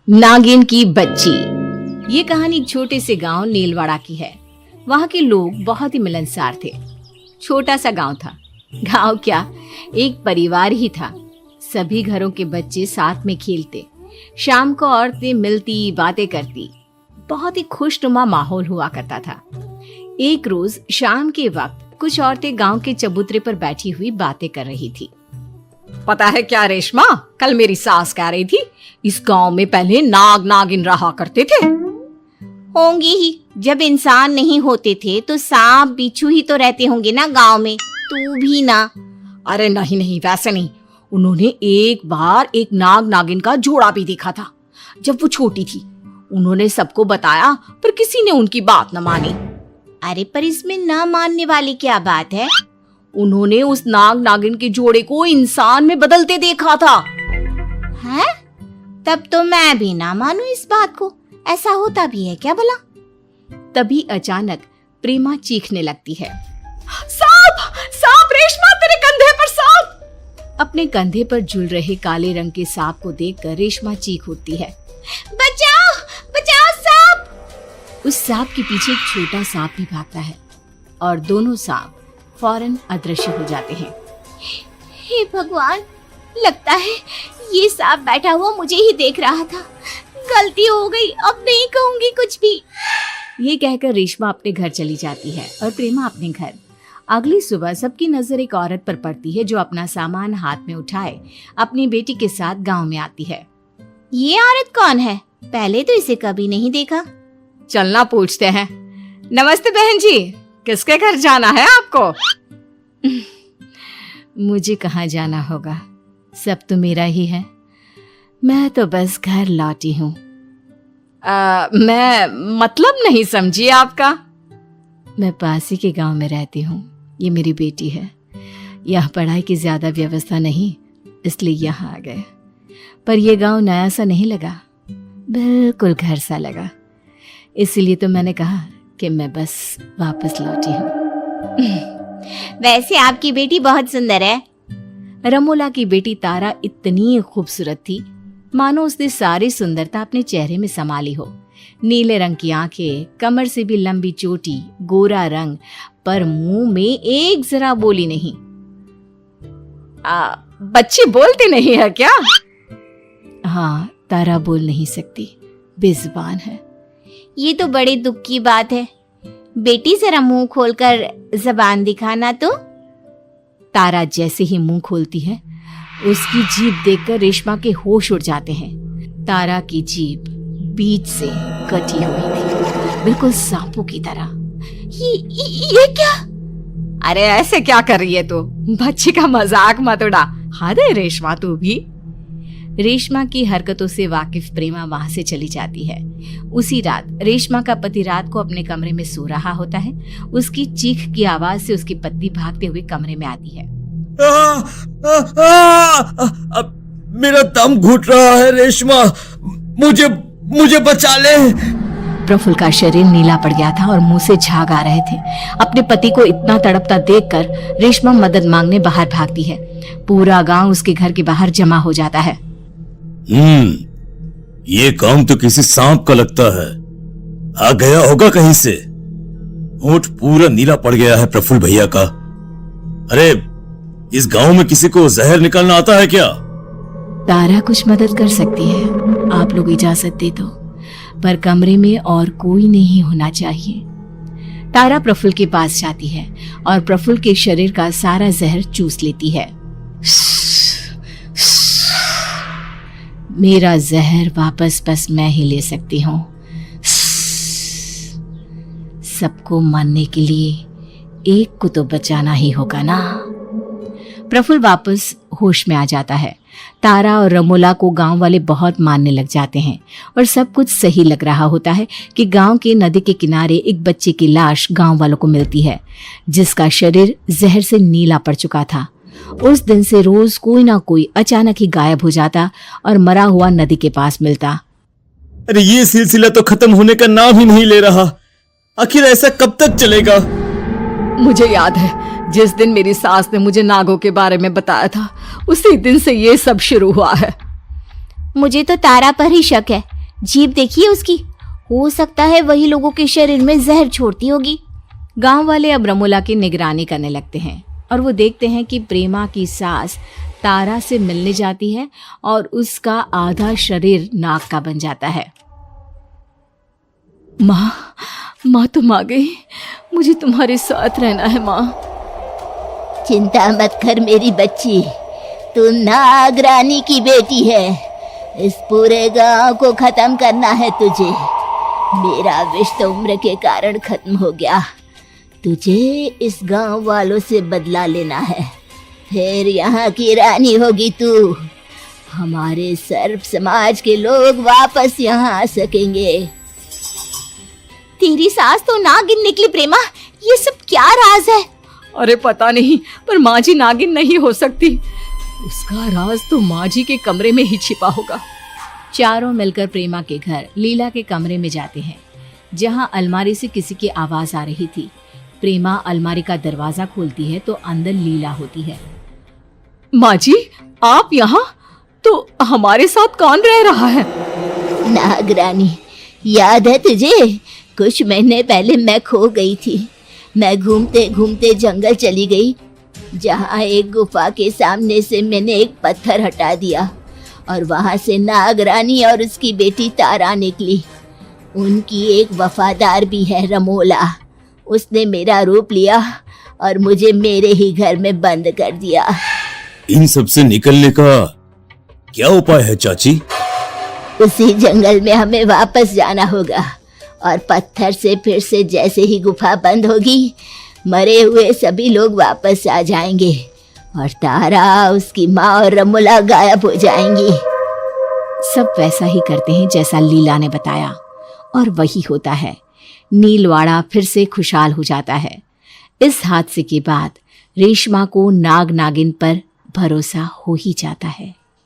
नागिन की बच्ची। ये कहानी एक छोटे से गांव नीलवाड़ा की है। वहां के लोग बहुत ही मिलनसार थे। छोटा सा गांव था। गांव क्या, एक परिवार ही था। सभी घरों के बच्चे साथ में खेलते। शाम को औरतें मिलती, बातें करती। बहुत ही खुशनुमा माहौल हुआ करता था। एक रोज शाम के वक्त कुछ औरतें गांव के चबूतरे पर बैठी हुई बातें कर रही थी। पता है क्या रेशमा, कल मेरी सास कह रही थी इस गांव में पहले नाग नागिन रहा करते थे। होंगे ही, जब इंसान नहीं होते थे तो सांप बिच्छू ही तो रहते होंगे ना गांव में। तू भी ना। अरे नहीं नहीं, वैसे नहीं। उन्होंने एक बार एक नाग नागिन का जोड़ा भी देखा था जब वो छोटी थी। उन्होंने सबको बताया पर किसी ने उनकी बात न मानी। अरे पर इसमें ना मानने वाली क्या बात है? उन्होंने उस नाग नागिन के जोड़े को इंसान में बदलते देखा था। हैं? तब तो मैं भी ना मानूं इस बात को। ऐसा होता भी है क्या भला? तभी अचानक प्रेमा चीखने लगती है, सांप! सांप! रेशमा, तेरे कंधे पर सांप! अपने कंधे पर झूल रहे काले रंग के सांप को देखकर रेशमा चीख उठती है, बचाओ! बचाओ सांप! उस सांप के पीछे एक छोटा सांप भी भागता है और दोनों सांप फौरन अदृश्य हो जाते हैं। हे भगवान, लगता है ये सांप बैठा हुआ मुझे ही देख रहा था। गलती हो गई, अब नहीं कहूंगी कुछ भी। ये कहकर रेशमा अपने घर चली जाती है और प्रेमा अपने घर। अगली सुबह सबकी नजर एक औरत पर पड़ती है जो अपना सामान हाथ में उठाए अपनी बेटी के साथ गांव में आती है। ये औरत कौन है? पहले तो इसे कभी नहीं देखा। चलना पूछते हैं। नमस्ते बहन जी, किसके घर जाना है आपको? मुझे कहाँ जाना होगा, सब तो मेरा ही है। मैं तो बस घर लौटी हूँ। मैं मतलब नहीं समझी आपका। मैं पास ही के गांव में रहती हूँ। ये मेरी बेटी है। यहाँ पढ़ाई की ज्यादा व्यवस्था नहीं, इसलिए यहाँ आ गए। पर यह गांव नया सा नहीं लगा, बिल्कुल घर सा लगा। इसीलिए तो मैंने कहा कि मैं बस वापस लौटी हूँ। वैसे आपकी बेटी बहुत सुंदर है। रमोला की बेटी तारा इतनी खूबसूरत थी मानो उसने सारी सुंदरता अपने चेहरे में समा ली हो। नीले रंग की आंखें, कमर से भी लंबी चोटी, गोरा रंग, पर मुंह में एक जरा बोली नहीं। बच्ची बोलती नहीं है क्या? हाँ, तारा बोल नहीं सकती, बेजुबान है। ये तो बड़े दुख की बात है। बेटी जरा मुंह खोलकर जबान दिखाना तो। तारा जैसे ही मुंह खोलती है उसकी जीभ देखकर रेशमा के होश उड़ जाते हैं। तारा की जीभ बीच से कटी हुई थी, बिल्कुल सांपों की तरह। ये क्या? अरे ऐसे क्या कर रही है तू? बच्ची का मजाक मत उड़ा। हद है रेशमा, तू भी। रेशमा की हरकतों से वाकिफ प्रेमा वहां से चली जाती है। उसी रात रेशमा का पति रात को अपने कमरे में सो रहा होता है। उसकी चीख की आवाज से उसकी पत्नी भागते हुए कमरे में आती है। मेरा दम घुट रहा है रेशमा, मुझे बचा ले। प्रफुल्ल का शरीर नीला पड़ गया था और मुंह से झाग आ रहे थे। अपने पति को इतना तड़पता देखकर रेशमा मदद मांगने बाहर भागती है। पूरा गांव उसके घर के बाहर जमा हो जाता है। ये काम तो किसी सांप का लगता है, आ गया होगा कहीं से। होंठ पूरा नीला पड़ गया है प्रफुल्ल भैया का। अरे इस गांव में किसी को जहर निकालना आता है क्या? तारा कुछ मदद कर सकती है, आप लोग इजाजत दे दो, पर कमरे में और कोई नहीं होना चाहिए। तारा प्रफुल्ल के पास जाती है और प्रफुल्ल के शरीर का सारा जहर चूस लेती है। मेरा जहर वापस बस मैं ही ले सकती हूँ। सबको मारने के लिए एक को तो बचाना ही होगा ना। प्रफुल्ल वापस होश में आ जाता है। तारा और रमोला को गांव वाले बहुत मानने लग जाते हैं और सब कुछ सही लग रहा होता है कि गांव के नदी के किनारे एक बच्चे की लाश गांव वालों को मिलती है जिसका शरीर जहर से नीला पड़ चुका था। उस दिन से रोज कोई ना कोई अचानक ही गायब हो जाता और मरा हुआ नदी के पास मिलता। अरे ये सिलसिला तो खत्म होने का नाम ही नहीं ले रहा। आखिर ऐसा कब तक चलेगा? मुझे याद है जिस दिन मेरी सास ने मुझे नागों के बारे में बताया था, उसी दिन से ये सब शुरू हुआ है। मुझे तो तारा पर ही शक है। जीभ देखिए उसकी, हो सकता है वही लोगों के शरीर में जहर छोड़ती होगी। गांव वाले अब रमोला की निगरानी करने लगते हैं और वो देखते हैं कि प्रेमा की सास तारा से मिलने जाती है और उसका आधा शरीर नाग का बन जाता है। माँ तुम आ गई, मुझे तुम्हारे साथ रहना है माँ। चिंता मत कर मेरी बच्ची, तू नाग रानी की बेटी है। इस पूरे गांव को खत्म करना है तुझे। मेरा विष तो उम्र के कारण खत्म हो गया, तुझे इस गांव वालों से बदला लेना है, फिर यहाँ की रानी होगी तू। हमारे सर्प समाज के लोग वापस यहाँ आ सकेंगे। तेरी सास तो नागिन निकली प्रेमा, ये सब क्या राज है? अरे पता नहीं, पर माँ जी नागिन नहीं हो सकती। उसका राज तो माँ जी के कमरे में ही छिपा होगा। चारों मिलकर प्रेमा के घर लीला के कमरे में जाते हैं, जहाँ अलमारी से किसी की आवाज आ रही थी। प्रेमा अलमारी का दरवाजा खोलती है तो अंदर लीला होती है। माँ जी, आप यहाँ? तो हमारे साथ कौन रह रहा है? नागरानी, याद है तुझे? कुछ महीने पहले मैं खो गई थी। मैं घूमते घूमते जंगल चली गई, जहाँ एक गुफा के सामने से मैंने एक पत्थर हटा दिया और वहाँ से नागरानी और उसकी बेटी तारा निकली। उनकी एक वफादार भी है रमोला। उसने मेरा रूप लिया और मुझे मेरे ही घर में बंद कर दिया। इन सब से निकलने का क्या उपाय है चाची? उसी जंगल में हमें वापस जाना होगा और पत्थर से फिर से जैसे ही गुफा बंद होगी, मरे हुए सभी लोग वापस आ जाएंगे और तारा, उसकी माँ और रमोला गायब हो जाएंगी। सब वैसा ही करते हैं जैसा लीला ने बताया और वही होता है। नीलवाड़ा फिर से खुशहाल हो जाता है। इस हादसे के बाद रेशमा को नाग नागिन पर भरोसा हो ही जाता है।